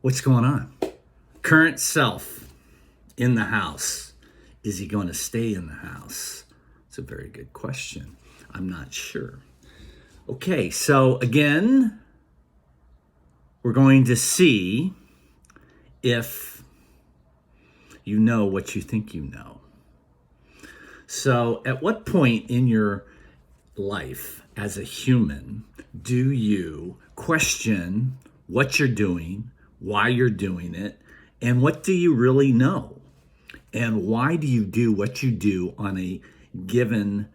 What's going on? Current self in the house. Is he going to stay in the house? It's a very good question. I'm not sure. Okay, so again, we're going to see if you know what you think you know. So, at what point in your life as a human do you question what you're doing, why you're doing it, and what do you really know? And why do you do what you do on a given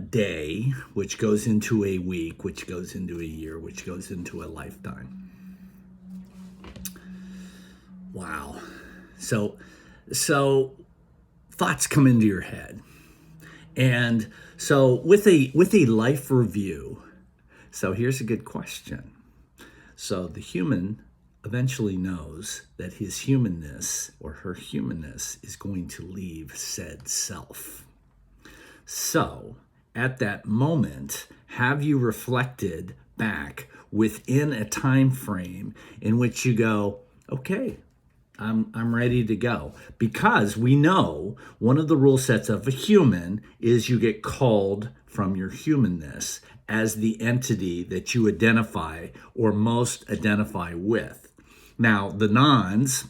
day, which goes into a week, which goes into a year, which goes into a lifetime? Wow. So thoughts come into your head. And so with a life review, so here's a good question. So the human eventually knows that his humanness or her humanness is going to leave said self. So at that moment, have you reflected back within a time frame in which you go, okay, I'm ready to go? Because we know one of the rule sets of a human is you get called from your humanness as the entity that you identify or most identify with. Now, the nons,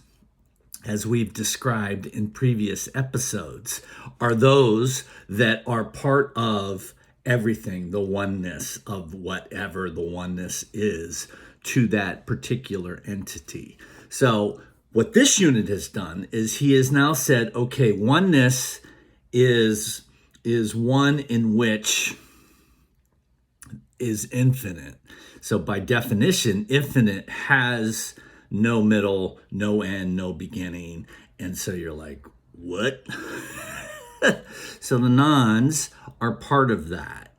as we've described in previous episodes, are those that are part of everything, the oneness of whatever the oneness is to that particular entity. So what this unit has done is he has now said, okay, oneness is one in which is infinite. So by definition, infinite has no middle, no end, no beginning. And so you're like, what? So the nons are part of that.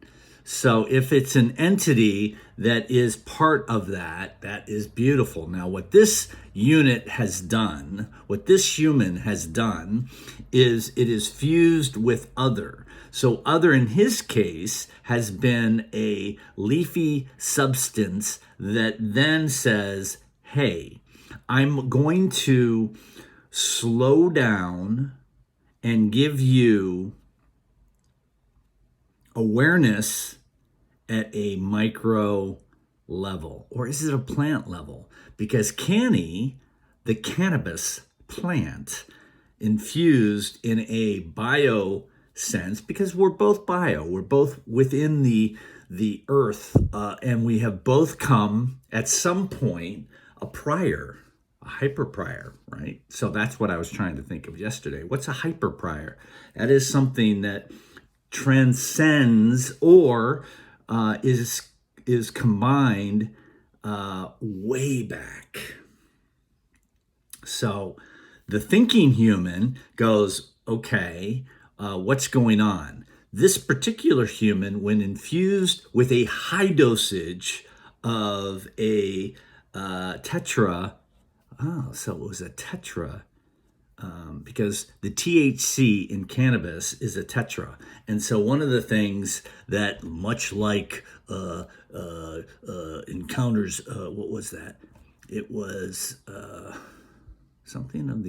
So if it's an entity that is part of that, that is beautiful. Now, what this unit has done, what this human has done, is it is fused with other. So other in his case has been a leafy substance that then says, hey, I'm going to slow down and give you awareness at a micro level. Or is it a plant level? Because canny, the cannabis plant, infused in a bio sense, because we're both bio, we're both within the earth, and we have both come at some point a prior, a hyper prior, right? So that's what I was trying to think of yesterday. What's a hyper prior? That is something that transcends or is combined way back. So the thinking human goes, okay, what's going on? This particular human, when infused with a high dosage of a tetra, so it was a tetra, because the THC in cannabis is a tetra. And so one of the things that, much like encounters, what was that? It was something of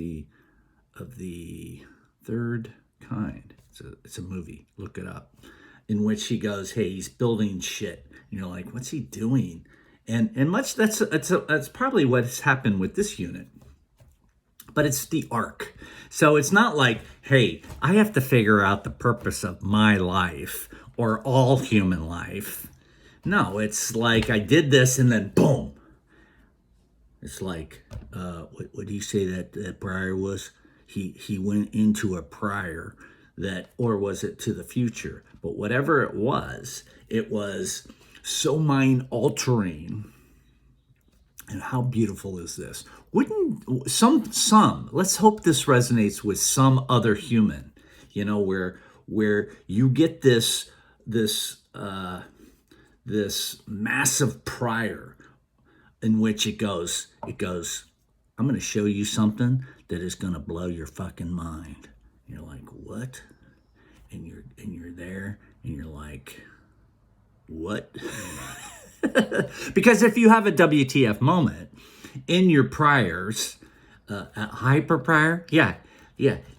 the third kind. It's a movie. Look it up. In which he goes, hey, he's building shit. And you're like, what's he doing? And much that's probably what's happened with this unit. But it's the arc. So it's not like, hey, I have to figure out the purpose of my life or all human life. No, it's like I did this and then boom. It's like, what do you say that prior was? He went into a prior that, or was it to the future? But whatever it was so mind altering. And how beautiful is this? Wouldn't some let's hope this resonates with some other human, where you get this massive prior in which it goes, I'm going to show you something that is going to blow your fucking mind. And you're like, what? And you're there and you're like, what? Because if you have a WTF moment, in your priors, hyper prior, yeah.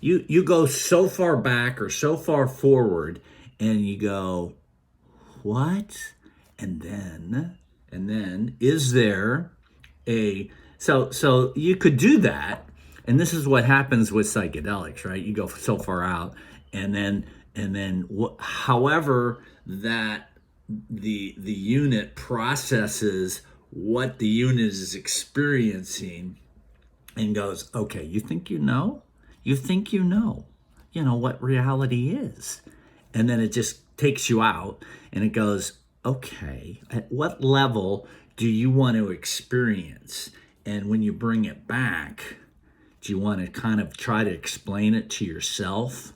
You go so far back or so far forward, and you go, what? And then is there a so you could do that, and this is what happens with psychedelics, right? You go so far out, and then however that the unit processes what the unit is experiencing and goes, okay, you think you think you know what reality is. And then it just takes you out and it goes, okay, at what level do you want to experience? And when you bring it back, do you want to kind of try to explain it to yourself?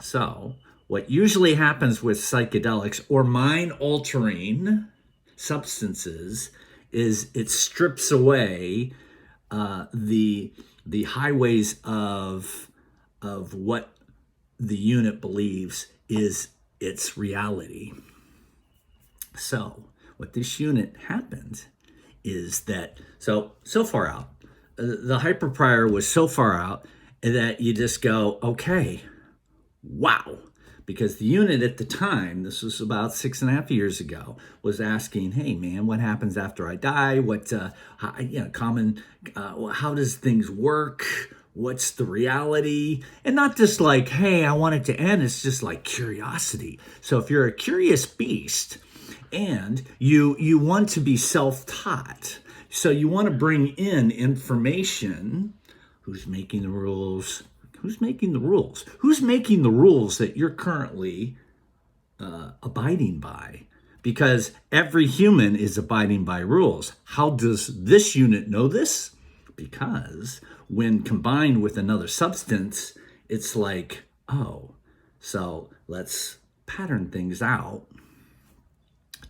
So, what usually happens with psychedelics or mind altering substances is it strips away the highways of what the unit believes is its reality. So what this unit happened is that so far out, the hyperprior was so far out that you just go, okay, wow. Because the unit at the time, this was about 6.5 years ago, was asking, "Hey, man, what happens after I die? How does things work? What's the reality?" And not just like, "Hey, I want it to end." It's just like curiosity. So if you're a curious beast, and you want to be self-taught, so you want to bring in information. Who's making the rules? Who's making the rules? Who's making the rules that you're currently abiding by? Because every human is abiding by rules. How does this unit know this? Because when combined with another substance, it's like, oh, so let's pattern things out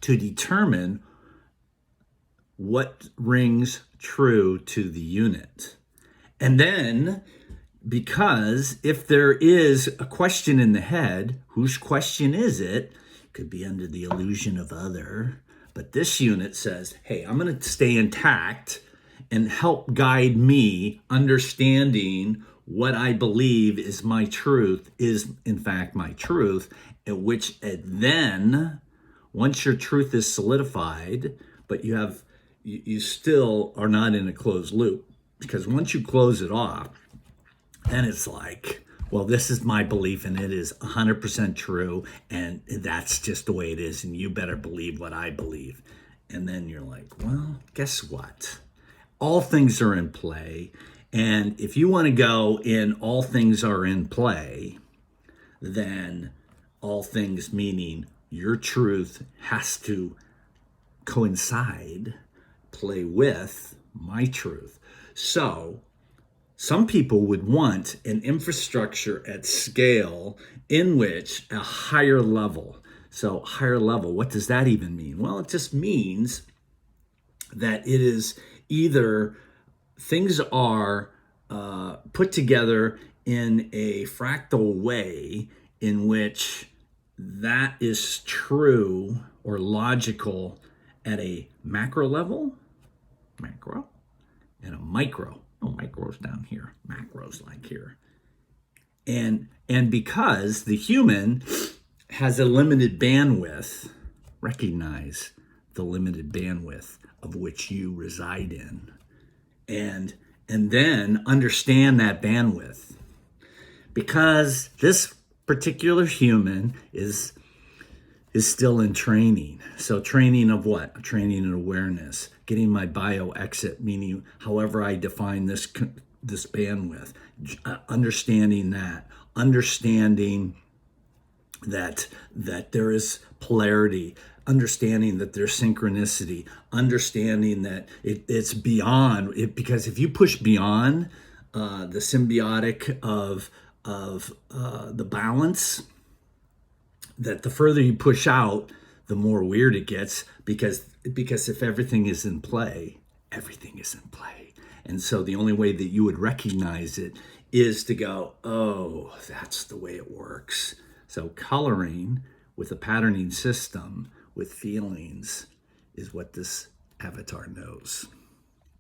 to determine what rings true to the unit. And then, because if there is a question in the head, whose question is it? Could be under the illusion of other. But this unit says, hey, I'm going to stay intact and help guide me understanding what I believe is my truth, is in fact my truth, at which then, once your truth is solidified, but you still are not in a closed loop, because once you close it off, then it's like, well, this is my belief and it is 100% true, and that's just the way it is, and you better believe what I believe. And then you're like, well, guess what? All things are in play, and if you want to go in all things are in play, then all things meaning your truth has to coincide, play with my truth. So some people would want an infrastructure at scale in which a higher level. So higher level, what does that even mean? Well, it just means that it is either things are put together in a fractal way in which that is true or logical at a macro level, macro, and a micro. Oh, micro's down here, macro's like here. And because the human has a limited bandwidth, recognize the limited bandwidth of which you reside in. And then understand that bandwidth. Because this particular human is still in training. So training of what? Training in awareness. Getting my bio exit, meaning however I define this bandwidth. Understanding that. Understanding that there is polarity. Understanding that there's synchronicity. Understanding that it's beyond it, because if you push beyond the symbiotic of the balance, that the further you push out, the more weird it gets, because if everything is in play, everything is in play. And so the only way that you would recognize it is to go, oh, that's the way it works. So coloring with a patterning system with feelings is what this avatar knows.